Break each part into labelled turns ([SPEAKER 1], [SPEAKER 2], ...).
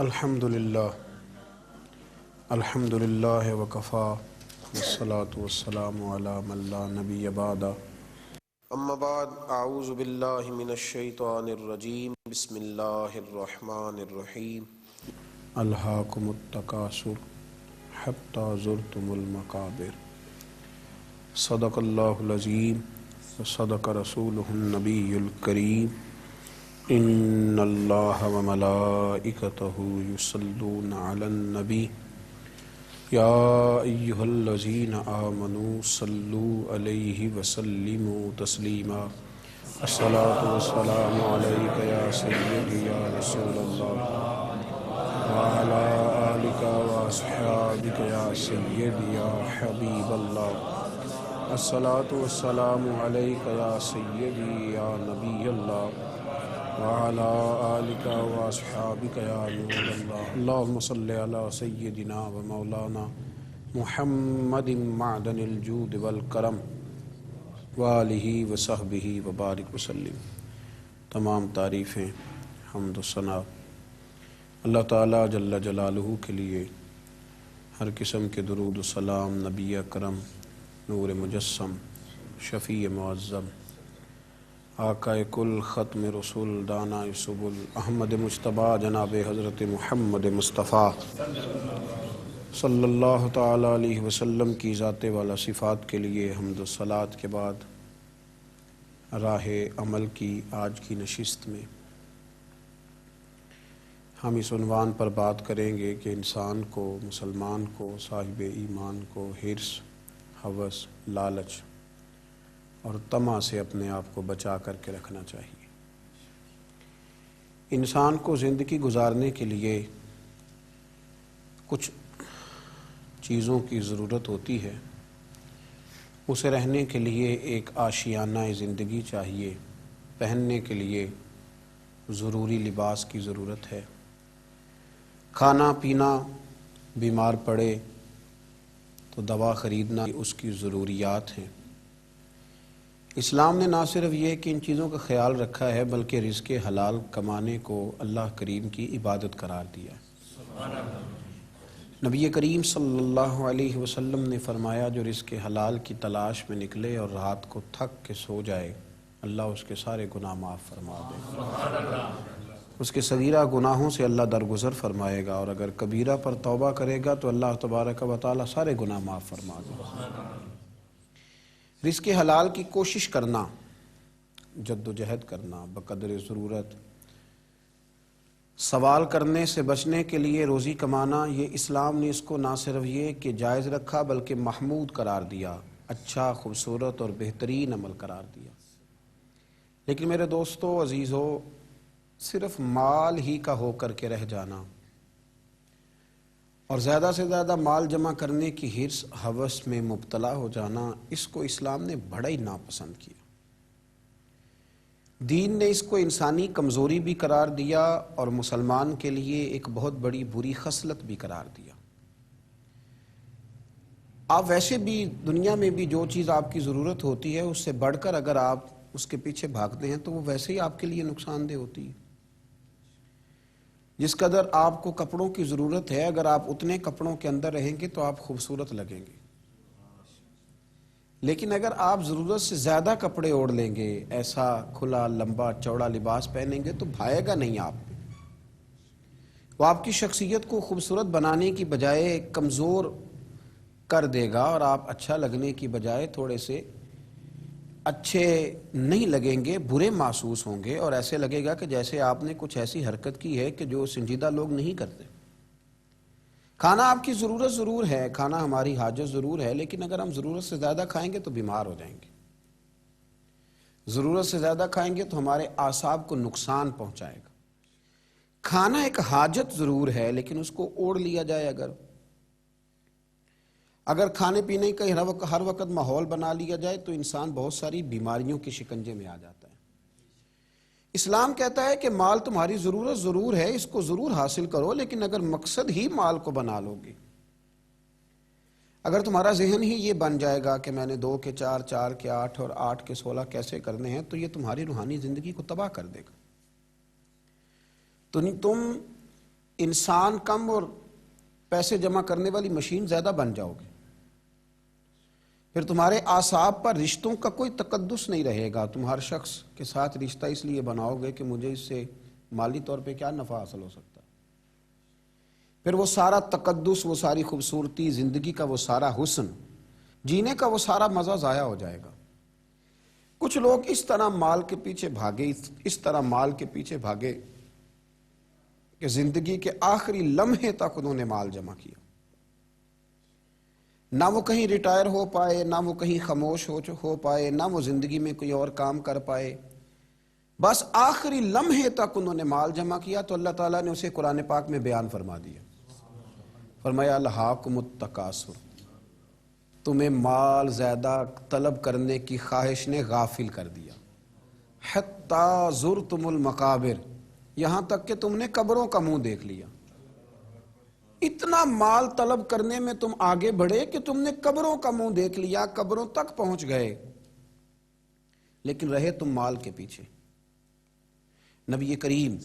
[SPEAKER 1] الحمدللہ وکفا والصلاة والسلام علی من لا نبی بعد اما بعد اعوذ باللہ من الشیطان الرجیم بسم اللہ الرحمن الرحیم الہاکم التکاثر حتی زرتم المقابر صدق اللہ العظیم وصدق رسولہ النبی الکریم ان اللہ وملائکتہ یصلون علی النبی یا ایہا الذین آمنوا صلوا علیہ وسلموا تسلیما الصلاۃ والسلام علیک یا سیدی یا رسول اللہ وعلی آلک واصحابک یا سیدی یا حبیب اللہ الصلاۃ والسلام علیک یا سیدی یا نبی اللہ وعلى آلك وأصحابك يا نور الله اللهم صل على سيدنا ومولانا محمد معدن الجود والکرم وآلہ وصحبہ وبارک وسلم۔ تمام تعریفیں حمد و ثنا اللہ تعالیٰ جل جلالہ کے لیے، ہر قسم کے درود و سلام نبی اکرم نور مجسم شفیع معظم آقا کل ختم رسول دانا سبل احمد مجتبیٰ جناب حضرت محمد مصطفیٰ صلی اللہ تعالیٰ علیہ وسلم کی ذات والا صفات کے لیے حمد و صلات کے بعد راہ عمل کی آج کی نشست میں ہم اس عنوان پر بات کریں گے کہ انسان کو، مسلمان کو، صاحب ایمان کو حرص، ہوس، لالچ اور طمع سے اپنے آپ کو بچا کر کے رکھنا چاہیے۔ انسان کو زندگی گزارنے کے لیے کچھ چیزوں کی ضرورت ہوتی ہے۔ اسے رہنے کے لیے ایک آشیانہ زندگی چاہیے، پہننے کے لیے ضروری لباس کی ضرورت ہے، کھانا پینا، بیمار پڑے تو دوا خریدنا اس کی ضروریات ہیں۔ اسلام نے نہ صرف یہ کہ ان چیزوں کا خیال رکھا ہے بلکہ رزق حلال کمانے کو اللہ کریم کی عبادت قرار دیا ہے۔ نبی کریم صلی اللہ علیہ وسلم نے فرمایا، جو رزق حلال کی تلاش میں نکلے اور رات کو تھک کے سو جائے، اللہ اس کے سارے گناہ معاف فرما دے۔ اس کے صغیرہ گناہوں سے اللہ درگزر فرمائے گا، اور اگر کبیرہ پر توبہ کرے گا تو اللہ تبارک و تعالی سارے گناہ معاف فرما دے گا۔ رزق حلال کی کوشش کرنا، جد و جہد کرنا، بقدر ضرورت سوال کرنے سے بچنے کے لیے روزی کمانا، یہ اسلام نے اس کو نہ صرف یہ کہ جائز رکھا بلکہ محمود قرار دیا، اچھا، خوبصورت اور بہترین عمل قرار دیا۔ لیکن میرے دوستو، عزیزو، صرف مال ہی کا ہو کر کے رہ جانا اور زیادہ سے زیادہ مال جمع کرنے کی حرص، ہوس میں مبتلا ہو جانا، اس کو اسلام نے بڑا ہی ناپسند کیا۔ دین نے اس کو انسانی کمزوری بھی قرار دیا اور مسلمان کے لیے ایک بہت بڑی بری خصلت بھی قرار دیا۔ آپ ویسے بھی دنیا میں بھی جو چیز آپ کی ضرورت ہوتی ہے اس سے بڑھ کر اگر آپ اس کے پیچھے بھاگتے ہیں تو وہ ویسے ہی آپ کے لیے نقصان دہ ہوتی ہے۔ جس قدر آپ کو کپڑوں کی ضرورت ہے، اگر آپ اتنے کپڑوں کے اندر رہیں گے تو آپ خوبصورت لگیں گے، لیکن اگر آپ ضرورت سے زیادہ کپڑے اوڑھ لیں گے، ایسا کھلا لمبا چوڑا لباس پہنیں گے تو بھائے گا نہیں آپ پہ، وہ آپ کی شخصیت کو خوبصورت بنانے کی بجائے کمزور کر دے گا، اور آپ اچھا لگنے کی بجائے تھوڑے سے اچھے نہیں لگیں گے، برے محسوس ہوں گے، اور ایسے لگے گا کہ جیسے آپ نے کچھ ایسی حرکت کی ہے کہ جو سنجیدہ لوگ نہیں کرتے۔ کھانا آپ کی ضرورت ضرور ہے، کھانا ہماری حاجت ضرور ہے، لیکن اگر ہم ضرورت سے زیادہ کھائیں گے تو بیمار ہو جائیں گے۔ ضرورت سے زیادہ کھائیں گے تو ہمارے اعصاب کو نقصان پہنچائے گا۔ کھانا ایک حاجت ضرور ہے، لیکن اس کو اوڑھ لیا جائے اگر کھانے پینے کا ہر وقت ماحول بنا لیا جائے تو انسان بہت ساری بیماریوں کے شکنجے میں آ جاتا ہے۔ اسلام کہتا ہے کہ مال تمہاری ضرورت ضرور ہے، اس کو ضرور حاصل کرو، لیکن اگر مقصد ہی مال کو بنا لو گے، اگر تمہارا ذہن ہی یہ بن جائے گا کہ میں نے 2 کے 4، 4 کے 8 اور 8 کے 16 کیسے کرنے ہیں، تو یہ تمہاری روحانی زندگی کو تباہ کر دے گا۔ تو تم انسان کم اور پیسے جمع کرنے والی مشین زیادہ بن جاؤ گے، پھر تمہارے اعصاب پر رشتوں کا کوئی تقدس نہیں رہے گا. تم ہر شخص کے ساتھ رشتہ اس لیے بناؤ گے کہ مجھے اس سے مالی طور پہ کیا نفع حاصل ہو سکتا ہے. پھر وہ سارا تقدس، وہ ساری خوبصورتی، زندگی کا وہ سارا حسن، جینے کا وہ سارا مزہ ضائع ہو جائے گا. کچھ لوگ اس طرح مال کے پیچھے بھاگے، اس طرح مال کے پیچھے بھاگے کہ زندگی کے آخری لمحے تک انہوں نے مال جمع کیا. نہ وہ کہیں ریٹائر ہو پائے، نہ وہ کہیں خاموش ہو پائے، نہ وہ زندگی میں کوئی اور کام کر پائے. بس آخری لمحے تک انہوں نے مال جمع کیا تو اللہ تعالیٰ نے اسے قرآن پاک میں بیان فرما دیا. فرمایا الہاکم التکاثر، تمہیں مال زیادہ طلب کرنے کی خواہش نے غافل کر دیا. حتی زرتم المقابر، یہاں تک کہ تم نے قبروں کا منہ دیکھ لیا. اتنا مال طلب کرنے میں تم آگے بڑھے کہ تم نے قبروں کا منہ دیکھ لیا، قبروں تک پہنچ گئے، لیکن رہے تم مال کے پیچھے. نبی کریم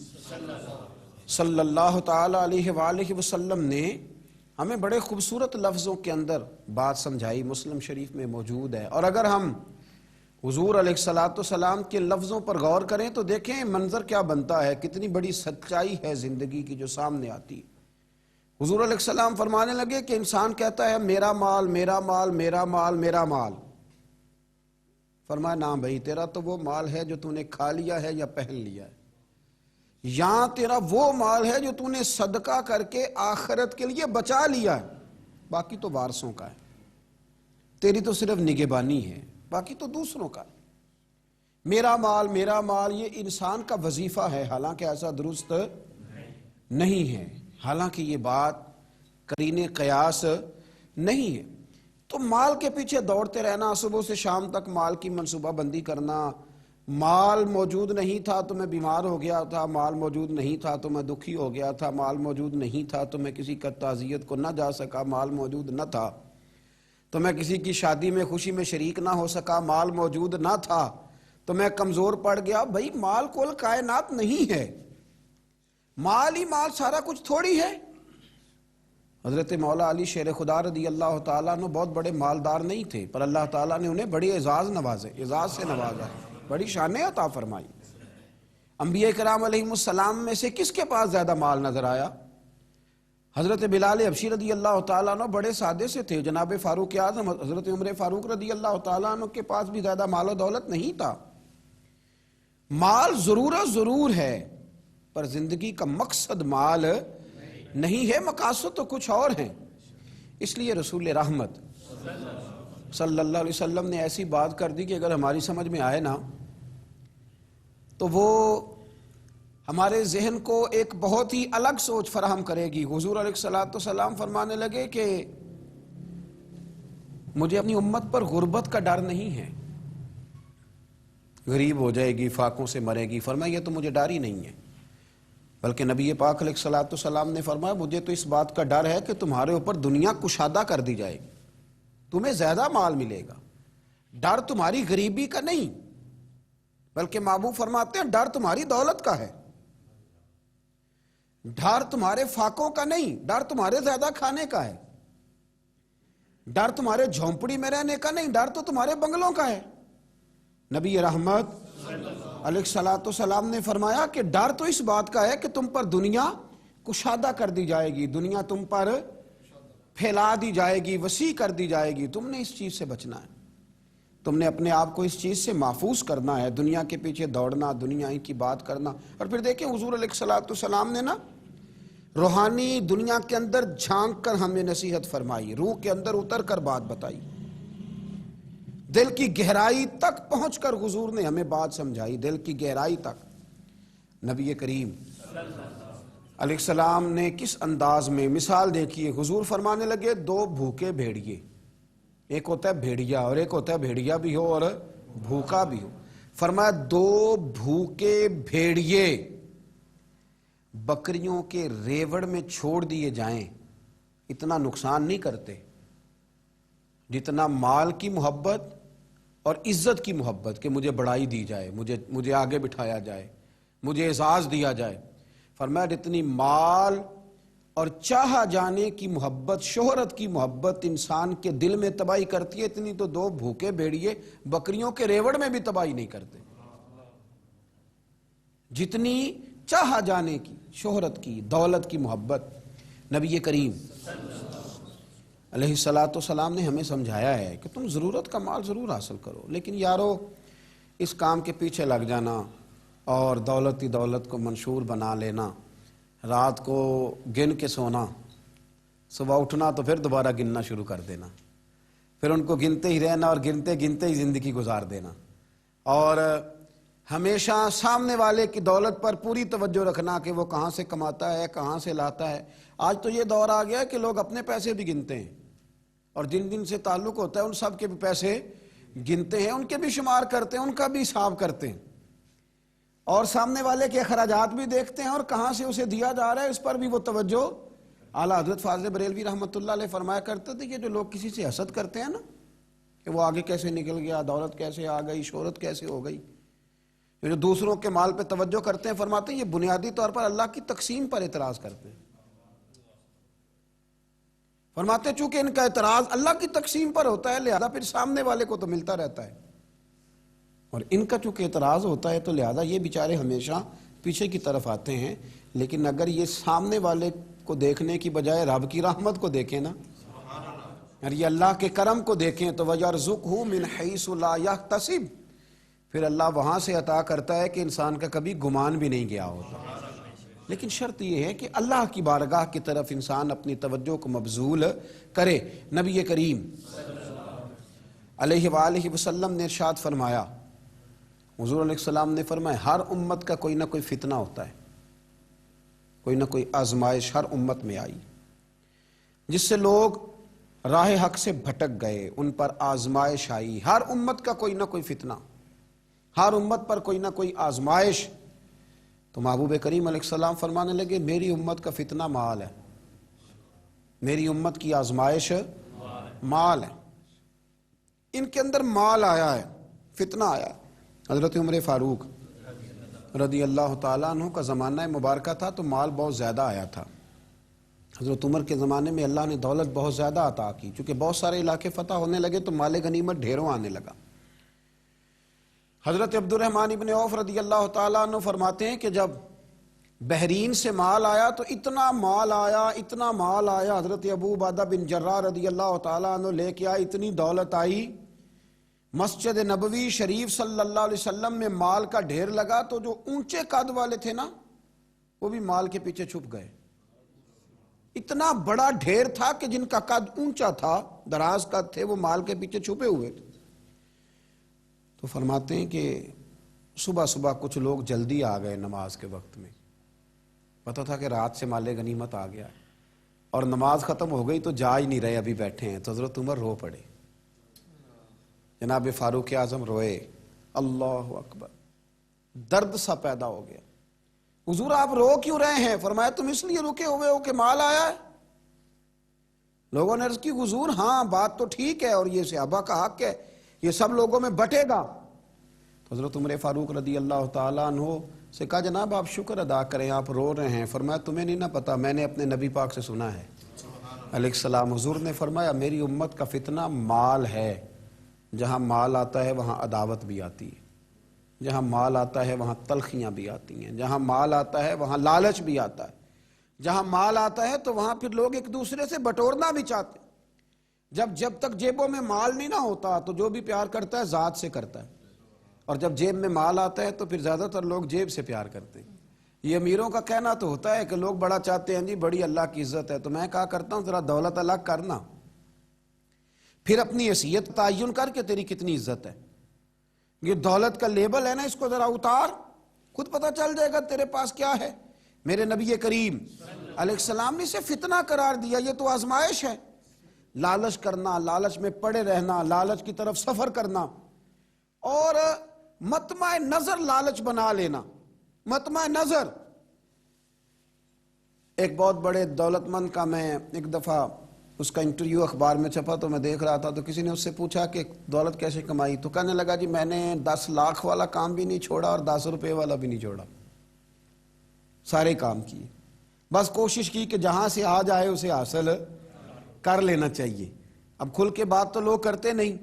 [SPEAKER 1] صلی اللہ تعالی علیہ وآلہ وسلم نے ہمیں بڑے خوبصورت لفظوں کے اندر بات سمجھائی، مسلم شریف میں موجود ہے. اور اگر ہم حضور علیہ الصلوۃ والسلام کے لفظوں پر غور کریں تو دیکھیں منظر کیا بنتا ہے، کتنی بڑی سچائی ہے زندگی کی جو سامنے آتی. حضور علیہ السلام فرمانے لگے کہ انسان کہتا ہے میرا مال میرا مال میرا مال میرا مال. فرمایا نہ بھائی، تیرا تو وہ مال ہے جو تو نے کھا لیا ہے یا پہن لیا ہے، یہاں تیرا وہ مال ہے جو تو نے صدقہ کر کے آخرت کے لیے بچا لیا ہے، باقی تو وارثوں کا ہے. تیری تو صرف نگہبانی ہے، باقی تو دوسروں کا ہے. میرا مال یہ انسان کا وظیفہ ہے، حالانکہ ایسا درست نہیں ہے، حالانکہ یہ بات قرین قیاس نہیں ہے. تو مال کے پیچھے دوڑتے رہنا، صبح سے شام تک مال کی منصوبہ بندی کرنا، مال موجود نہیں تھا تو میں بیمار ہو گیا تھا، مال موجود نہیں تھا تو میں دکھی ہو گیا تھا، مال موجود نہیں تھا تو میں کسی کا تعزیت کو نہ جا سکا، مال موجود نہ تھا تو میں کسی کی شادی میں خوشی میں شریک نہ ہو سکا، مال موجود نہ تھا تو میں کمزور پڑ گیا. بھائی مال کل کائنات نہیں ہے، مال ہی مال سارا کچھ تھوڑی ہے. حضرت مولا علی شیر خدا رضی اللہ تعالیٰ عنہ بہت بڑے مالدار نہیں تھے، پر اللہ تعالیٰ نے انہیں بڑی اعزاز سے نوازا، بڑی شانیں عطا فرمائی. انبیاء کرام علیہ السلام میں سے کس کے پاس زیادہ مال نظر آیا؟ حضرت بلال حبشی رضی اللہ تعالیٰ عنہ بڑے سادے سے تھے. جناب فاروق اعظم حضرت عمر فاروق رضی اللہ تعالیٰ عنہ کے پاس بھی زیادہ مال و دولت نہیں تھا. مال ضرور ہے، پر زندگی کا مقصد مال نہیں ہے، مقاصد تو کچھ اور ہیں. اس لیے رسول رحمت صلی اللہ علیہ وسلم نے ایسی بات کر دی کہ اگر ہماری سمجھ میں آئے نا تو وہ ہمارے ذہن کو ایک بہت ہی الگ سوچ فراہم کرے گی. حضور علیہ الصلوۃ والسلام فرمانے لگے کہ مجھے اپنی امت پر غربت کا ڈر نہیں ہے، غریب ہو جائے گی، فاقوں سے مرے گی. فرمایا یہ تو مجھے ڈر ہی نہیں ہے، بلکہ نبی پاک علیہ الصلوۃ والسلام نے فرمایا مجھے تو اس بات کا ڈر ہے کہ تمہارے اوپر دنیا کشادہ کر دی جائے گی، تمہیں زیادہ مال ملے گا. ڈر تمہاری غریبی کا نہیں، بلکہ محبوب فرماتے ہیں ڈر تمہاری دولت کا ہے. ڈر تمہارے فاقوں کا نہیں، ڈر تمہارے زیادہ کھانے کا ہے. ڈر تمہارے جھونپڑی میں رہنے کا نہیں، ڈر تو تمہارے بنگلوں کا ہے. نبی رحمت علیہ الصلوۃ والسلام نے فرمایا کہ ڈر تو اس بات کا ہے کہ تم پر دنیا کشادہ کر دی جائے گی، دنیا تم پر پھیلا دی جائے گی، وسیع کر دی جائے گی. تم نے اس چیز سے بچنا ہے، تم نے اپنے آپ کو اس چیز سے محفوظ کرنا ہے، دنیا کے پیچھے دوڑنا، دنیا ہی کی بات کرنا. اور پھر دیکھیں حضور علیہ الصلوۃ والسلام نے نا روحانی دنیا کے اندر جھانک کر ہمیں نصیحت فرمائی، روح کے اندر اتر کر بات بتائی، دل کی گہرائی تک پہنچ کر حضور نے ہمیں بات سمجھائی، دل کی گہرائی تک. نبی کریم علیہ السلام نے کس انداز میں مثال دیکھیے. حضور فرمانے لگے دو بھوکے بھیڑیے، ایک ہوتا ہے بھیڑیا اور ایک ہوتا ہے بھیڑیا بھی ہو اور بھوکا بھی ہو. فرمایا دو بھوکے بھیڑیے بکریوں کے ریوڑ میں چھوڑ دیے جائیں اتنا نقصان نہیں کرتے جتنا مال کی محبت اور عزت کی محبت، کہ مجھے بڑائی دی جائے، مجھے آگے بٹھایا جائے، مجھے اعزاز دیا جائے. فرمایا جتنی مال اور چاہا جانے کی محبت، شہرت کی محبت انسان کے دل میں تباہی کرتی ہے، اتنی تو دو بھوکے بھیڑیے بکریوں کے ریوڑ میں بھی تباہی نہیں کرتے جتنی چاہا جانے کی، شہرت کی، دولت کی محبت۔ نبی کریم علیہ الصلاۃ والسلام نے ہمیں سمجھایا ہے کہ تم ضرورت کا مال ضرور حاصل کرو، لیکن یارو اس کام کے پیچھے لگ جانا اور دولت ہی دولت کو منشور بنا لینا، رات کو گن کے سونا، صبح اٹھنا تو پھر دوبارہ گننا شروع کر دینا، پھر ان کو گنتے ہی رہنا اور گنتے گنتے ہی زندگی گزار دینا، اور ہمیشہ سامنے والے کی دولت پر پوری توجہ رکھنا کہ وہ کہاں سے کماتا ہے، کہاں سے لاتا ہے۔ آج تو یہ دور آ گیا ہے کہ لوگ اپنے پیسے بھی گنتے ہیں، اور جن جن سے تعلق ہوتا ہے ان سب کے بھی پیسے گنتے ہیں، ان کے بھی شمار کرتے ہیں، ان کا بھی حساب کرتے ہیں، اور سامنے والے کے اخراجات بھی دیکھتے ہیں اور کہاں سے اسے دیا جا رہا ہے اس پر بھی وہ توجہ۔ اعلیٰ حضرت فاضل بریلوی رحمۃ اللہ علیہ فرمایا کرتے تھے کہ جو لوگ کسی سے حسد کرتے ہیں نا کہ وہ آگے کیسے نکل گیا، دولت کیسے آ گئی، شہرت کیسے ہو گئی، جو دوسروں کے مال پہ توجہ کرتے ہیں، فرماتے ہیں یہ بنیادی طور پر اللہ کی تقسیم پر اعتراض کرتے ہیں۔ فرماتے ہیں چونکہ ان کا اعتراض اللہ کی تقسیم پر ہوتا ہے لہذا پھر سامنے والے کو تو ملتا رہتا ہے، اور ان کا چونکہ اعتراض ہوتا ہے تو لہذا یہ بیچارے ہمیشہ پیچھے کی طرف آتے ہیں۔ لیکن اگر یہ سامنے والے کو دیکھنے کی بجائے رب کی رحمت کو دیکھیں نا، اور یہ اللہ کے کرم کو دیکھیں تو وَيَرْزُقْهُ مِنْ حَيْثُ لَا يَحْتَسِبُ، پھر اللہ وہاں سے عطا کرتا ہے کہ انسان کا کبھی گمان بھی نہیں گیا ہوتا۔ لیکن شرط یہ ہے کہ اللہ کی بارگاہ کی طرف انسان اپنی توجہ کو مبذول کرے۔ نبی کریم علیہ وآلہ وسلم نے ارشاد فرمایا، حضور علیہ السلام نے فرمایا ہر امت کا کوئی نہ کوئی فتنہ ہوتا ہے، کوئی نہ کوئی آزمائش ہر امت میں آئی جس سے لوگ راہ حق سے بھٹک گئے، ان پر آزمائش آئی۔ ہر امت کا کوئی نہ کوئی فتنہ، ہر امت پر کوئی نہ کوئی آزمائش۔ تو محبوب کریم علیہ السلام فرمانے لگے میری امت کا فتنہ مال ہے، میری امت کی آزمائش مال ہے، ان کے اندر مال آیا ہے، فتنہ آیا ہے۔ حضرت عمر فاروق رضی اللہ تعالیٰ عنہ کا زمانہ مبارکہ تھا تو مال بہت زیادہ آیا تھا۔ حضرت عمر کے زمانے میں اللہ نے دولت بہت زیادہ عطا کی، چونکہ بہت سارے علاقے فتح ہونے لگے تو مال غنیمت ڈھیروں آنے لگا۔ حضرت عبد الرحمن ابن عوف رضی اللہ تعالیٰ عنہ فرماتے ہیں کہ جب بحرین سے مال آیا تو اتنا مال آیا، اتنا مال آیا، حضرت ابو عبیدہ بن جراح رضی اللہ تعالیٰ عنہ لے کے آئے، اتنی دولت آئی، مسجد نبوی شریف صلی اللہ علیہ وسلم میں مال کا ڈھیر لگا تو جو اونچے قد والے تھے نا وہ بھی مال کے پیچھے چھپ گئے۔ اتنا بڑا ڈھیر تھا کہ جن کا قد اونچا تھا، دراز قد تھے، وہ مال کے پیچھے چھپے ہوئے تھے۔ تو فرماتے ہیں کہ صبح صبح کچھ لوگ جلدی آ گئے نماز کے وقت میں، پتہ تھا کہ رات سے مال غنیمت آ گیا اور نماز ختم ہو گئی تو جا ہی نہیں رہے، ابھی بیٹھے ہیں۔ تو حضرت عمر رو پڑے، جناب فاروق اعظم روئے، اللہ اکبر، درد سا پیدا ہو گیا۔ حضور آپ رو کیوں رہے ہیں؟ فرمایا تم اس لیے رکے ہوئے ہو کہ مال آیا ہے؟ لوگوں نے عرض کی حضور ہاں بات تو ٹھیک ہے اور یہ صحابہ کا حق ہے، یہ سب لوگوں میں بٹے گا۔ تو حضرت عمر فاروق رضی اللہ تعالیٰ عنہ سے کہا جناب آپ شکر ادا کریں، آپ رو رہے ہیں۔ فرمایا تمہیں نہیں نہ پتا، میں نے اپنے نبی پاک سے سنا ہے علیہ السلام۔ حضور نے فرمایا میری امت کا فتنہ مال ہے، جہاں مال آتا ہے وہاں عداوت بھی آتی ہے، جہاں مال آتا ہے وہاں تلخیاں بھی آتی ہیں، جہاں مال آتا ہے وہاں لالچ بھی آتا ہے، جہاں مال آتا ہے تو وہاں پھر لوگ ایک دوسرے سے بٹورنا بھی چاہتے ہیں۔ جب تک جیبوں میں مال نہیں نہ ہوتا تو جو بھی پیار کرتا ہے ذات سے کرتا ہے، اور جب جیب میں مال آتا ہے تو پھر زیادہ تر لوگ جیب سے پیار کرتے ہیں۔ یہ امیروں کا کہنا تو ہوتا ہے کہ لوگ بڑا چاہتے ہیں جی بڑی اللہ کی عزت ہے، تو میں کہا کرتا ہوں ذرا دولت الگ کرنا، پھر اپنی حیثیت تعین کر کے تیری کتنی عزت ہے۔ یہ دولت کا لیبل ہے نا، اس کو ذرا اتار، خود پتہ چل جائے گا تیرے پاس کیا ہے۔ میرے نبی کریم علیہ السلام نے اسے فتنہ قرار دیا، یہ تو آزمائش ہے۔ لالچ کرنا، لالچ میں پڑے رہنا، لالچ کی طرف سفر کرنا، اور مطمع نظر لالچ بنا لینا، مطمع نظر۔ ایک بہت بڑے دولت مند کا میں ایک دفعہ اس کا انٹرویو اخبار میں چھپا تو میں دیکھ رہا تھا، تو کسی نے اس سے پوچھا کہ دولت کیسے کمائی؟ تو کہنے لگا جی میں نے 10 لاکھ والا کام بھی نہیں چھوڑا اور 10 روپے والا بھی نہیں چھوڑا، سارے کام کیے۔
[SPEAKER 2] بس کوشش کی کہ جہاں سے آ جائے اسے حاصل کر لینا چاہیے۔ اب کھل کے بات تو لوگ کرتے نہیں،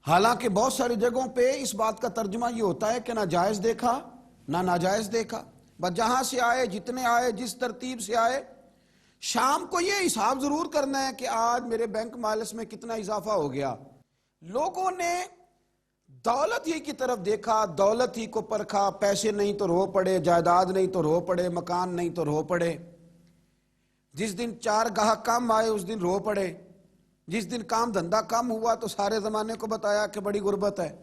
[SPEAKER 2] حالانکہ بہت ساری جگہوں پہ اس بات کا ترجمہ یہ ہوتا ہے کہ نہ جائز دیکھا نہ ناجائز دیکھا، بس جہاں سے آئے، جتنے آئے، جس ترتیب سے آئے۔ شام کو یہ حساب ضرور کرنا ہے کہ آج میرے بینک بیلنس میں کتنا اضافہ ہو گیا۔ لوگوں نے دولت ہی کی طرف دیکھا، دولت ہی کو پرکھا، پیسے نہیں تو رو پڑے، جائیداد نہیں تو رو پڑے، مکان نہیں تو رو پڑے۔ جس دن 4 گاہک کم آئے اس دن رو پڑے، جس دن کام دھندا کم ہوا تو سارے زمانے کو بتایا کہ بڑی غربت ہے۔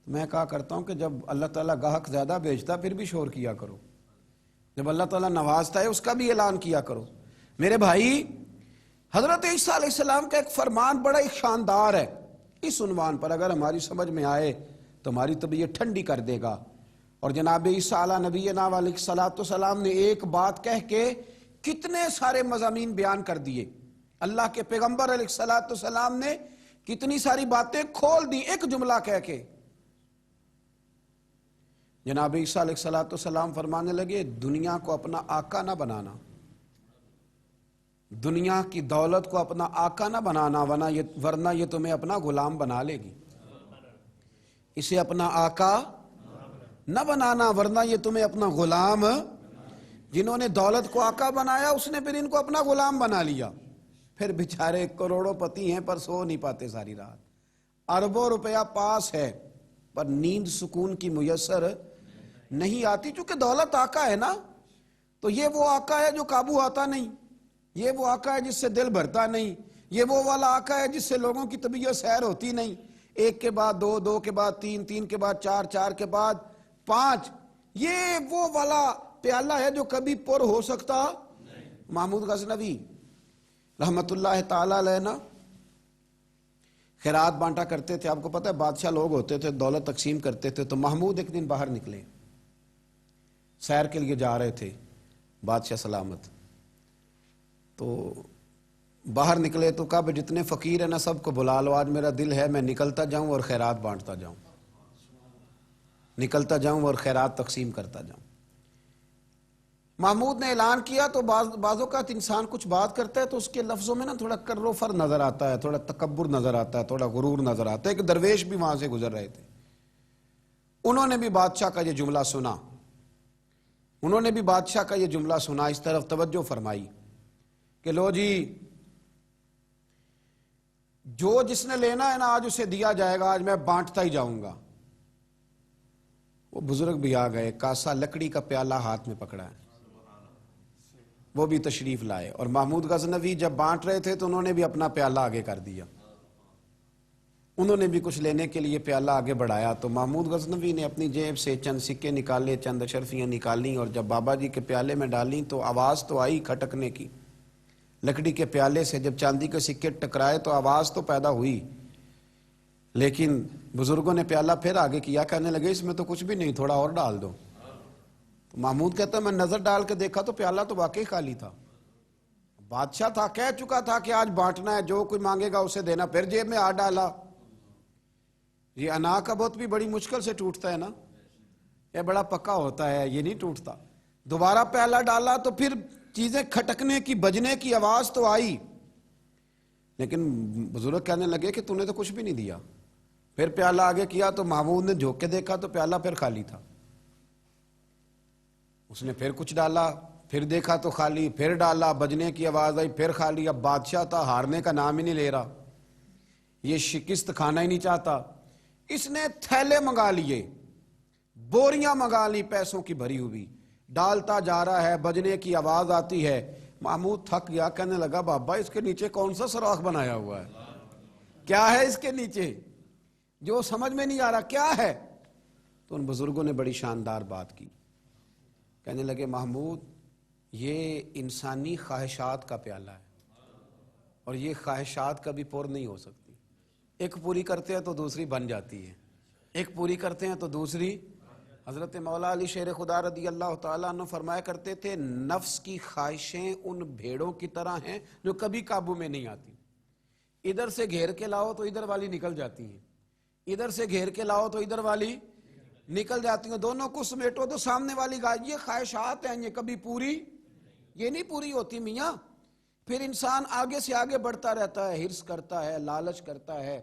[SPEAKER 2] میں کہا کرتا ہوں کہ جب اللہ تعالیٰ گاہک زیادہ بھیجتا پھر بھی شور کیا کرو، جب اللہ تعالیٰ نوازتا ہے اس کا بھی اعلان کیا کرو۔ میرے بھائی، حضرت عیسیٰ علیہ السلام کا ایک فرمان بڑا ہی شاندار ہے، اس عنوان پر اگر ہماری سمجھ میں آئے تو ہماری طبیعت ٹھنڈی کر دے گا۔ اور جناب عیسیٰ علیہ نبینا علیہ الصلوۃ والسلام نے ایک بات کہہ کے کتنے سارے مضامین بیان کر دیے۔ اللہ کے پیغمبر علیہ الصلوۃ والسلام نے کتنی ساری باتیں کھول دی ایک جملہ کہہ کے۔ جناب عیسیٰ علیہ الصلوۃ والسلام فرمانے لگے، دنیا کو اپنا آقا نہ بنانا، دنیا کی دولت کو اپنا آقا نہ بنانا، ورنہ یہ تمہیں اپنا غلام بنا لے گی۔ اسے اپنا آقا نہ بنانا ورنہ یہ تمہیں اپنا غلام۔ جنہوں نے دولت کو آقا بنایا اس نے پھر ان کو اپنا غلام بنا لیا، پھر بیچارے کروڑوں پتی ہیں پر سو نہیں پاتے ساری رات، اربوں روپیہ پاس ہے پر نیند سکون کی میسر نہیں آتی، چونکہ دولت آقا ہے نا، تو یہ وہ آقا ہے جو قابو آتا نہیں، یہ وہ آقا ہے جس سے دل بھرتا نہیں، یہ وہ والا آقا ہے جس سے لوگوں کی طبیعت سیر ہوتی نہیں، 1 کے بعد 2، 2 کے بعد 3، 3 کے بعد 4، 4 کے بعد 5۔ یہ وہ والا پیالہ ہے جو کبھی پر ہو سکتا نہیں۔ محمود غزنوی رحمت اللہ تعالی علیہ نا خیرات بانٹا کرتے تھے۔ آپ کو پتہ ہے بادشاہ لوگ ہوتے تھے، دولت تقسیم کرتے تھے، تو محمود ایک دن باہر نکلے، سیر کے لیے جا رہے تھے، بادشاہ سلامت، تو باہر نکلے تو کہا جتنے فقیر ہیں نا سب کو بلا لو، آج میرا دل ہے میں نکلتا جاؤں اور خیرات بانٹتا جاؤں، نکلتا جاؤں اور خیرات تقسیم کرتا جاؤں۔ محمود نے اعلان کیا تو بعض اوقات انسان کچھ بات کرتا ہے تو اس کے لفظوں میں نا تھوڑا کر و فر نظر آتا ہے، تھوڑا تکبر نظر آتا ہے، تھوڑا غرور نظر آتا ہے۔ کہ درویش بھی وہاں سے گزر رہے تھے، انہوں نے بھی بادشاہ کا یہ جملہ سنا، انہوں نے بھی بادشاہ کا یہ جملہ سنا، اس طرف توجہ فرمائی کہ لو جی جو جس نے لینا ہے نا آج اسے دیا جائے گا، آج میں بانٹتا ہی جاؤں گا۔ وہ بزرگ بھی آ گئے، کاسا لکڑی کا پیالہ ہاتھ میں پکڑا ہے، وہ بھی تشریف لائے، اور محمود غزنوی جب بانٹ رہے تھے تو انہوں نے بھی اپنا پیالہ آگے کر دیا، انہوں نے بھی کچھ لینے کے لیے پیالہ آگے بڑھایا۔ تو محمود غزنوی نے اپنی جیب سے چند سکے نکالے، چند اشرفیاں نکالیں، اور جب بابا جی کے پیالے میں ڈالیں تو آواز تو آئی کھٹکنے کی، لکڑی کے پیالے سے جب چاندی کے سکے ٹکرائے تو آواز تو پیدا ہوئی، لیکن بزرگوں نے پیالہ پھر آگے کیا، کہنے لگے اس میں تو کچھ بھی نہیں، تھوڑا اور ڈال دو۔ تو محمود کہتا ہے میں نظر ڈال کے دیکھا تو پیالہ تو واقعی خالی تھا، بادشاہ تھا، کہہ چکا تھا کہ آج بانٹنا ہے، جو کوئی مانگے گا اسے دینا، پھر جیب میں ہاتھ ڈالا۔ یہ انا کا بت بھی بڑی مشکل سے ٹوٹتا ہے نا، یہ بڑا پکا ہوتا ہے، یہ نہیں ٹوٹتا۔ دوبارہ پیالہ ڈالا تو پھر چیزیں کھٹکنے کی، بجنے کی آواز تو آئی، لیکن بزرگ کہنے لگے کہ تو نے تو کچھ بھی نہیں دیا۔ پھر پیالہ آگے کیا تو محمود نے جھوک کے دیکھا تو پیالہ پھر خالی تھا، اس نے پھر کچھ ڈالا، پھر دیکھا تو خالی، پھر ڈالا، بجنے کی آواز آئی، پھر خالی۔ اب بادشاہ تھا، ہارنے کا نام ہی نہیں لے رہا، یہ شکست کھانا ہی نہیں چاہتا، اس نے تھیلے منگا لیے، بوریاں منگا لی پیسوں کی بھری ہوئی، ڈالتا جا رہا ہے، بجنے کی آواز آتی ہے۔ محمود تھک گیا، کہنے لگا بابا اس کے نیچے کون سا سوراخ بنایا ہوا ہے، کیا ہے اس کے نیچے، جو سمجھ میں نہیں آ رہا کیا ہے۔ تو ان بزرگوں نے بڑی شاندار بات کی، کہنے لگے محمود یہ انسانی خواہشات کا پیالہ ہے، اور یہ خواہشات کبھی پور نہیں ہو سکتی، ایک پوری کرتے ہیں تو دوسری بن جاتی ہے، ایک پوری کرتے ہیں تو دوسری۔ حضرت مولا علی شیر خدا رضی اللہ تعالیٰ عنہ فرمایا کرتے تھے نفس کی خواہشیں ان بھیڑوں کی طرح ہیں جو کبھی قابو میں نہیں آتی، ادھر سے گھیر کے لاؤ تو ادھر والی نکل جاتی ہیں، ادھر سے گھیر کے لاؤ تو ادھر والی نکل جاتی ہیں، دونوں کو سمیٹو تو سامنے والی گائے، یہ خواہشات ہیں، یہ کبھی پوری یہ نہیں پوری ہوتی میاں۔ پھر انسان آگے سے آگے بڑھتا رہتا ہے، ہرس کرتا ہے، لالچ کرتا ہے،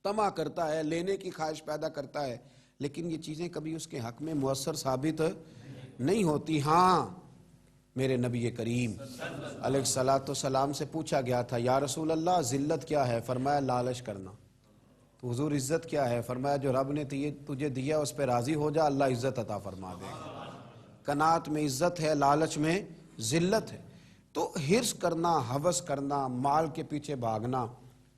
[SPEAKER 2] طمع کرتا ہے، لینے کی خواہش پیدا کرتا ہے، لیکن یہ چیزیں کبھی اس کے حق میں مؤثر ثابت نہیں ہوتی۔ ہاں، میرے نبی کریم علیہ الصلوۃ والسلام سے پوچھا گیا تھا، یا رسول اللہ ذلت کیا ہے؟ فرمایا لالچ کرنا۔ تو حضور عزت کیا ہے؟ فرمایا جو رب نے تجھے دیا اس پہ راضی ہو جا، اللہ عزت عطا فرما دے گا۔ قناعت میں عزت ہے، لالچ میں ذلت ہے۔ تو ہرس کرنا، ہوس کرنا، مال کے پیچھے بھاگنا،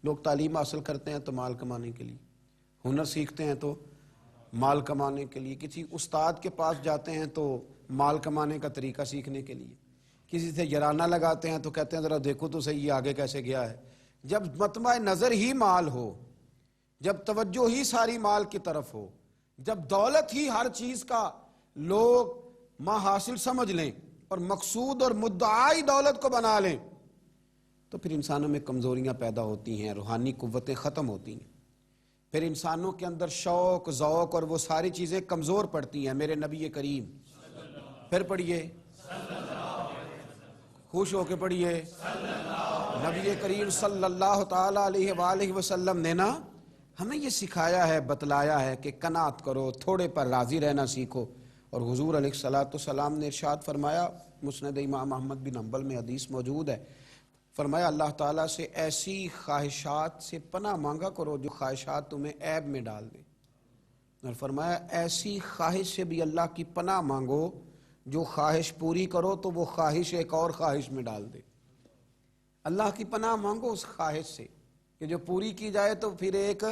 [SPEAKER 2] لوگ تعلیم حاصل کرتے ہیں تو مال کمانے کے لیے، ہنر سیکھتے ہیں تو مال کمانے کے لیے، کسی استاد کے پاس جاتے ہیں تو مال کمانے کا طریقہ سیکھنے کے لیے، کسی سے یارانہ لگاتے ہیں تو کہتے ہیں ذرا دیکھو تو صحیح یہ آگے کیسے گیا ہے۔ جب مطمع نظر ہی مال ہو، جب توجہ ہی ساری مال کی طرف ہو، جب دولت ہی ہر چیز کا لوگ ماں حاصل سمجھ لیں اور مقصود اور مدعائی دولت کو بنا لیں، تو پھر انسانوں میں کمزوریاں پیدا ہوتی ہیں، روحانی قوتیں ختم ہوتی ہیں، پھر انسانوں کے اندر شوق، ذوق اور وہ ساری چیزیں کمزور پڑتی ہیں۔ میرے نبی کریم، پھر پڑھیے، خوش ہو کے پڑھیے، نبی کریم صلی اللہ تعالی علیہ وآلہ وسلم نے نا ہمیں یہ سکھایا ہے، بتلایا ہے کہ قناعت کرو، تھوڑے پر راضی رہنا سیکھو۔ اور حضور علیہ الصلوۃ والسلام نے ارشاد فرمایا، مسند امام احمد بن حنبل میں حدیث موجود ہے، فرمایا اللہ تعالیٰ سے ایسی خواہشات سے پناہ مانگا کرو جو خواہشات تمہیں عیب میں ڈال دیں، اور فرمایا ایسی خواہش سے بھی اللہ کی پناہ مانگو جو خواہش پوری کرو تو وہ خواہش ایک اور خواہش میں ڈال دے۔ اللہ کی پناہ مانگو اس خواہش سے کہ جو پوری کی جائے تو پھر ایک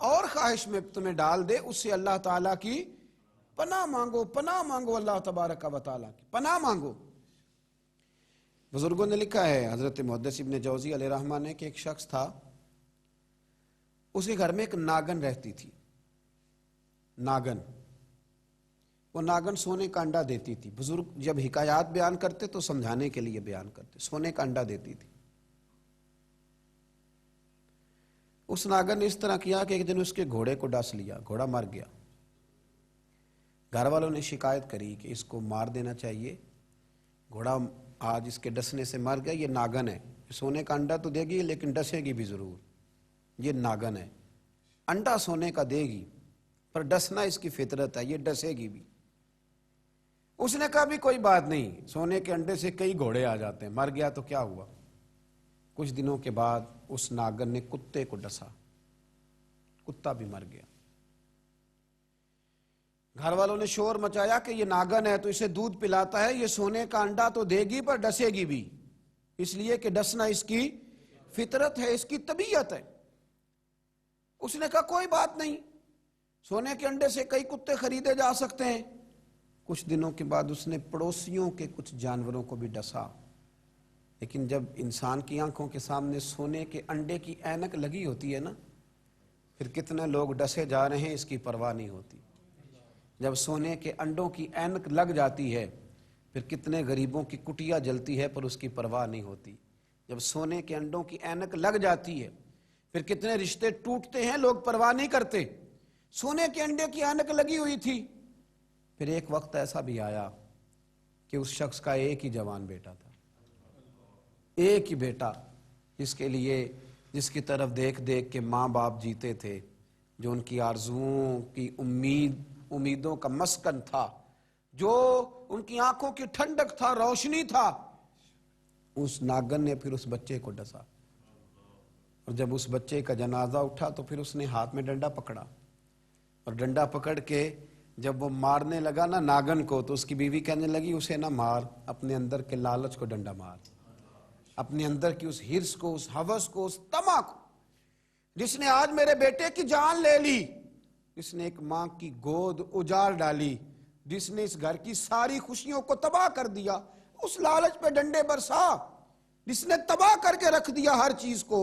[SPEAKER 2] اور خواہش میں تمہیں ڈال دے، اس سے اللہ تعالیٰ کی پناہ مانگو، پناہ مانگو، اللہ تبارک و تعالیٰ کی پناہ مانگو۔ بزرگوں نے لکھا ہے، حضرت محدث ابن جوزی علیہ رحمہ نے، کہ ایک شخص تھا، اس کے گھر میں ایک ناگن رہتی تھی، ناگن، وہ ناگن سونے کا انڈا دیتی تھی۔ بزرگ جب حکایات بیان کرتے تو سمجھانے کے لیے بیان کرتے، سونے کا انڈا دیتی تھی۔ اس ناگن نے اس طرح کیا کہ ایک دن اس کے گھوڑے کو ڈس لیا، گھوڑا مر گیا۔ گھر والوں نے شکایت کری کہ اس کو مار دینا چاہیے، گھوڑا آج اس کے ڈسنے سے مر گیا، یہ ناگن ہے، سونے کا انڈا تو دے گی لیکن ڈسے گی بھی ضرور، یہ ناگن ہے، انڈا سونے کا دے گی پر ڈسنا اس کی فطرت ہے، یہ ڈسے گی بھی۔ اس نے کہا بھی کوئی بات نہیں، سونے کے انڈے سے کئی گھوڑے آ جاتے ہیں، مر گیا تو کیا ہوا۔ کچھ دنوں کے بعد اس ناگن نے کتے کو ڈسا، کتا بھی مر گیا۔ گھر والوں نے شور مچایا کہ یہ ناگن ہے تو اسے دودھ پلاتا ہے، یہ سونے کا انڈا تو دے گی پر ڈسے گی بھی، اس لیے کہ ڈسنا اس کی فطرت ہے، اس کی طبیعت ہے۔ اس نے کہا کوئی بات نہیں، سونے کے انڈے سے کئی کتے خریدے جا سکتے ہیں۔ کچھ دنوں کے بعد اس نے پڑوسیوں کے کچھ جانوروں کو بھی ڈسا، لیکن جب انسان کی آنکھوں کے سامنے سونے کے انڈے کی اینک لگی ہوتی ہے نا، پھر کتنے لوگ ڈسے جا رہے ہیں اس کی پرواہ نہیں ہوتی۔ جب سونے کے انڈوں کی اینک لگ جاتی ہے پھر کتنے غریبوں کی کٹیا جلتی ہے پر اس کی پرواہ نہیں ہوتی۔ جب سونے کے انڈوں کی اینک لگ جاتی ہے پھر کتنے رشتے ٹوٹتے ہیں، لوگ پرواہ نہیں کرتے۔ سونے کے انڈے کی اینک لگی ہوئی تھی۔ پھر ایک وقت ایسا بھی آیا کہ اس شخص کا ایک ہی جوان بیٹا تھا، ایک ہی بیٹا، جس کی طرف دیکھ دیکھ کے ماں باپ جیتے تھے، جو ان کی آرزوؤں کی امیدوں کا مسکن تھا، جو ان کی آنکھوں کی ٹھنڈک تھا، روشنی تھا۔ اس ناگن نے پھر اس بچے کو ڈسا، اور جب اس بچے کا جنازہ اٹھا تو پھر اس نے ہاتھ میں ڈنڈا پکڑا، اور ڈنڈا پکڑ کے جب وہ مارنے لگا نا ناگن کو، تو اس کی بیوی کہنے لگی اسے نہ مار، اپنے اندر کے لالچ کو ڈنڈا مار، اپنے اندر کی اس ہرس کو، اس ہوس کو، اس طمع کو، جس نے آج میرے بیٹے کی جان لے لی، جس نے ایک ماں کی گود اجاڑ ڈالی، جس نے اس گھر کی ساری خوشیوں کو تباہ کر دیا، اس لالچ پہ ڈنڈے برسا، جس نے تباہ کر کے رکھ دیا ہر چیز کو،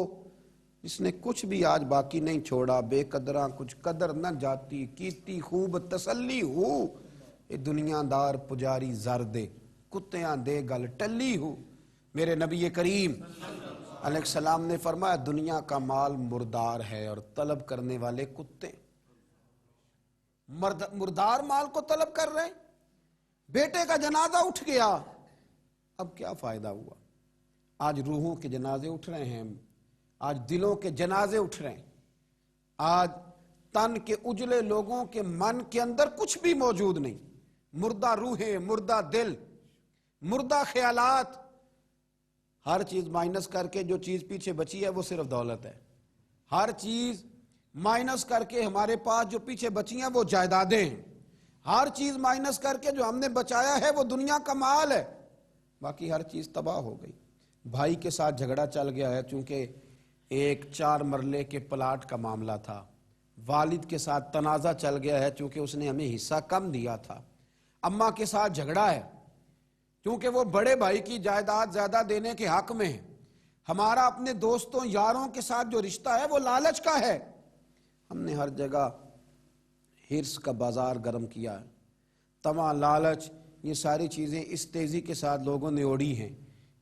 [SPEAKER 2] جس نے کچھ بھی آج باقی نہیں چھوڑا، بے قدراں کچھ قدر نہ جاتی، کیتی خوب تسلی ہو، اے دنیا دار پجاری زر دے، کتیاں دے گل ٹلی ہو۔ میرے نبی کریم علیہ السلام نے فرمایا دنیا کا مال مردار ہے اور طلب کرنے والے کتے۔ مردار مال کو طلب کر رہے ہیں. بیٹے کا جنازہ اٹھ گیا، اب کیا فائدہ ہوا؟ آج روحوں کے جنازے اٹھ رہے ہیں، آج دلوں کے جنازے اٹھ رہے ہیں، آج تن کے اجلے لوگوں کے من کے اندر کچھ بھی موجود نہیں، مردہ روحیں، مردہ دل، مردہ خیالات. ہر چیز مائنس کر کے جو چیز پیچھے بچی ہے وہ صرف دولت ہے. ہر چیز مائنس کر کے ہمارے پاس جو پیچھے بچی ہیں وہ جائیدادیں ہیں. ہر چیز مائنس کر کے جو ہم نے بچایا ہے وہ دنیا کا مال ہے. باقی ہر چیز تباہ ہو گئی. بھائی کے ساتھ جھگڑا چل گیا ہے چونکہ ایک 4 مرلے کے پلاٹ کا معاملہ تھا. والد کے ساتھ تنازع چل گیا ہے چونکہ اس نے ہمیں حصہ کم دیا تھا. اماں کے ساتھ جھگڑا ہے کیونکہ وہ بڑے بھائی کی جائیداد زیادہ دینے کے حق میں ہے. ہمارا اپنے دوستوں یاروں کے ساتھ جو رشتہ ہے وہ لالچ کا ہے. ہم نے ہر جگہ ہرس کا بازار گرم کیا ہے. طمع، لالچ، یہ ساری چیزیں اس تیزی کے ساتھ لوگوں نے اوڑھی ہیں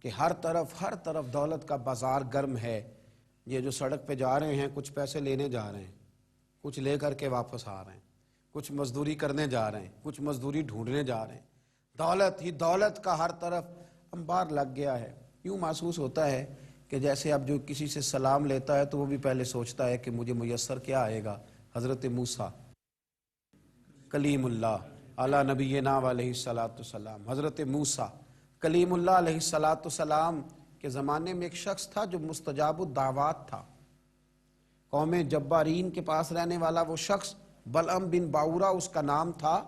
[SPEAKER 2] کہ ہر طرف دولت کا بازار گرم ہے. یہ جو سڑک پہ جا رہے ہیں کچھ پیسے لینے جا رہے ہیں، کچھ لے کر کے واپس آ رہے ہیں، کچھ مزدوری کرنے جا رہے ہیں، کچھ مزدوری ڈھونڈنے جا رہے ہیں. دولت ہی دولت کا ہر طرف انبار لگ گیا ہے. یوں محسوس ہوتا ہے کہ جیسے اب جو کسی سے سلام لیتا ہے تو وہ بھی پہلے سوچتا ہے کہ مجھے میسر کیا آئے گا. حضرت موسیٰ کلیم اللہ علی نبینا علیہ الصلاۃ والسلام، حضرت موسیٰ کلیم اللہ علیہ الصلاۃ والسلام کے زمانے میں ایک شخص تھا جو مستجاب الدعوات تھا. قوم جبارین کے پاس رہنے والا وہ شخص بلعم بن باورا اس کا نام تھا.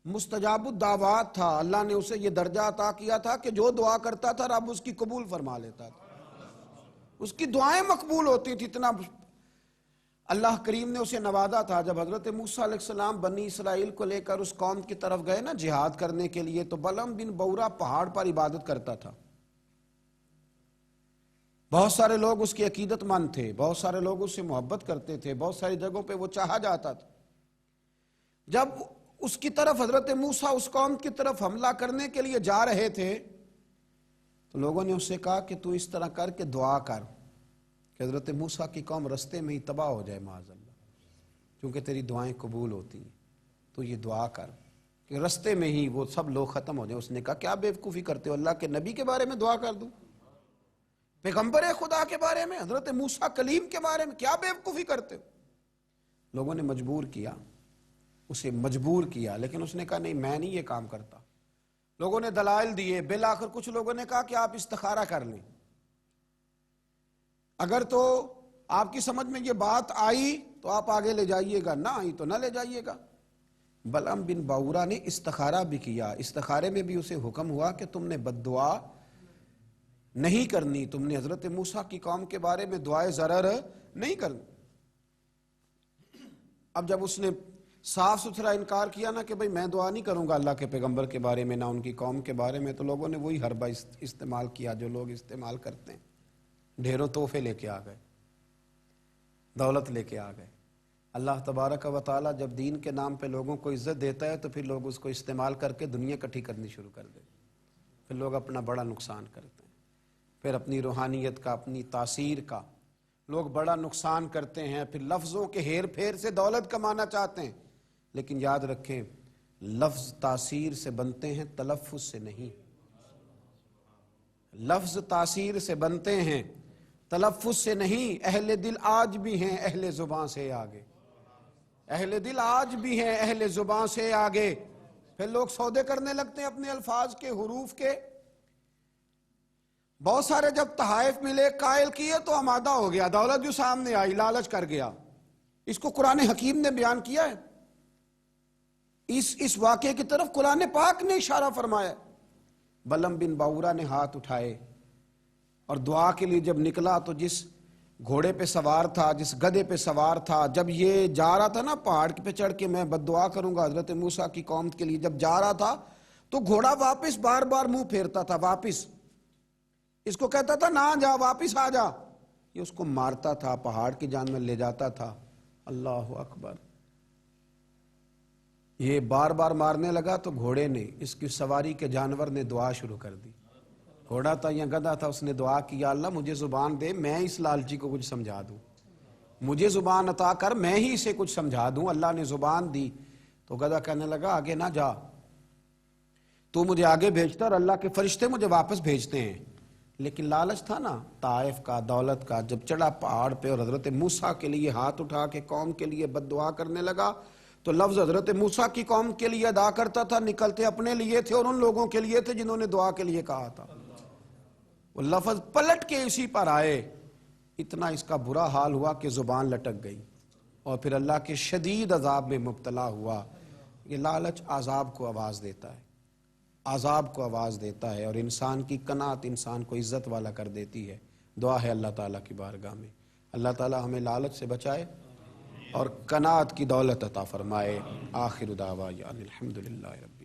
[SPEAKER 2] مستجاب الدعوات تھا. اللہ نے اسے یہ درجہ عطا کیا تھا کہ جو دعا کرتا تھا رب اس کی قبول فرما لیتا تھا، اس کی دعائیں مقبول ہوتی تھی. اتنا اللہ کریم نے اسے نوازا تھا. جب حضرت موسیٰ علیہ السلام بنی اسرائیل کو لے کر اس قوم کی طرف گئے نا جہاد کرنے کے لیے، تو بلعم بن باورا پہاڑ پر عبادت کرتا تھا. بہت سارے لوگ اس کی عقیدت مند تھے، بہت سارے لوگ اس سے محبت کرتے تھے، بہت ساری جگہوں پہ وہ چاہا جاتا تھا. جب اس کی طرف حضرت موسیٰ اس قوم کی طرف حملہ کرنے کے لیے جا رہے تھے تو لوگوں نے اس سے کہا کہ تو اس طرح کر کے دعا کر کہ حضرت موسیٰ کی قوم رستے میں ہی تباہ ہو جائے معاذ اللہ، کیونکہ تیری دعائیں قبول ہوتی ہیں. تو یہ دعا کر کہ رستے میں ہی وہ سب لوگ ختم ہو جائیں. اس نے کہا کیا بیوقوفی کرتے ہو، اللہ کے نبی کے بارے میں دعا کر دوں، پیغمبر خدا کے بارے میں، حضرت موسیٰ کلیم کے بارے میں کیا بیوقوفی کرتے ہو. لوگوں نے مجبور کیا، اسے مجبور کیا، لیکن اس نے کہا نہیں میں نہیں یہ کام کرتا. لوگوں نے دلائل دیے، بالآخر کچھ لوگوں نے کہا کہ آپ استخارہ کر لیں، اگر تو آپ کی سمجھ میں یہ بات آئی تو آپ آگے لے جائیے گا، نہ آئی تو نہ لے جائیے گا. بلعم بن باورا نے استخارہ بھی کیا. استخارے میں بھی اسے حکم ہوا کہ تم نے بد دعا نہیں کرنی، تم نے حضرت موسیٰ کی قوم کے بارے میں دعائے ضرر نہیں کرنی. اب جب اس نے صاف ستھرا انکار کیا نا کہ بھئی میں دعا نہیں کروں گا اللہ کے پیغمبر کے بارے میں، نہ ان کی قوم کے بارے میں، تو لوگوں نے وہی حربہ استعمال کیا جو لوگ استعمال کرتے ہیں. ڈھیروں تحفے لے کے آ گئے، دولت لے کے آ گئے. اللہ تبارک و تعالیٰ جب دین کے نام پہ لوگوں کو عزت دیتا ہے تو پھر لوگ اس کو استعمال کر کے دنیا اکٹھی کرنی شروع کر دیتے، پھر لوگ اپنا بڑا نقصان کرتے ہیں، پھر اپنی روحانیت کا، اپنی تاثیر کا لوگ بڑا نقصان کرتے ہیں. پھر لفظوں کے ہیر پھیر سے دولت کمانا چاہتے ہیں. لیکن یاد رکھیں لفظ تاثیر سے بنتے ہیں، تلفظ سے نہیں. لفظ تاثیر سے بنتے ہیں، تلفظ سے نہیں. اہل دل آج بھی ہیں اہل زبان سے آگے، اہل دل آج بھی ہیں اہل زبان سے آگے. پھر لوگ سودے کرنے لگتے ہیں اپنے الفاظ کے، حروف کے. بہت سارے جب تحائف ملے، قائل کیے تو آمادہ ہو گیا، دولت جو سامنے آئی لالچ کر گیا. اس کو قرآن حکیم نے بیان کیا ہے. اس واقعے کی طرف قرآن پاک نے اشارہ فرمایا. بلعم بن باورا نے ہاتھ اٹھائے اور دعا کے لیے جب نکلا تو جس گھوڑے پہ سوار تھا، جس گدھے پہ سوار تھا، جب یہ جا رہا تھا نا پہاڑ پہ چڑھ کے میں بد دعا کروں گا حضرت موسیٰ کی قوم کے لیے، جب جا رہا تھا تو گھوڑا واپس بار بار منہ پھیرتا تھا، واپس اس کو کہتا تھا نہ جا، واپس آ جا. یہ اس کو مارتا تھا، پہاڑ کی جانب لے جاتا تھا. اللہ اکبر. یہ بار بار مارنے لگا تو گھوڑے نے، اس کی سواری کے جانور نے دعا شروع کر دی. گھوڑا تھا یا گدھا تھا، اس نے دعا کیا اللہ مجھے زبان دے، میں اس لالچی کو کچھ سمجھا دوں، مجھے زبان عطا کر، میں ہی اسے کچھ سمجھا دوں. اللہ نے زبان دی. تو گدھا کہنے لگا آگے نہ جا، تو مجھے آگے بھیجتا اور اللہ کے فرشتے مجھے واپس بھیجتے ہیں، لیکن لالچ تھا نا طائف کا، دولت کا، جب چڑھا پہاڑ پہ اور حضرت موسیٰ کے لیے ہاتھ اٹھا کے قوم کے لیے بد دعا کرنے لگا، تو لفظ حضرت موسیٰ کی قوم کے لیے ادا کرتا تھا، نکلتے اپنے لیے تھے اور ان لوگوں کے لیے تھے جنہوں نے دعا کے لیے کہا تھا۔ وہ لفظ پلٹ کے اسی پر آئے، اتنا اس کا برا حال ہوا کہ زبان لٹک گئی اور پھر اللہ کے شدید عذاب میں مبتلا ہوا۔ یہ لالچ عذاب کو آواز دیتا ہے، عذاب کو آواز دیتا ہے، اور انسان کی قناعت انسان کو عزت والا کر دیتی ہے۔ دعا ہے اللہ تعالیٰ کی بارگاہ میں اللہ تعالیٰ ہمیں لالچ سے بچائے اور قناعت کی دولت عطا فرمائے۔ آخر دعوانا الحمدللہ رب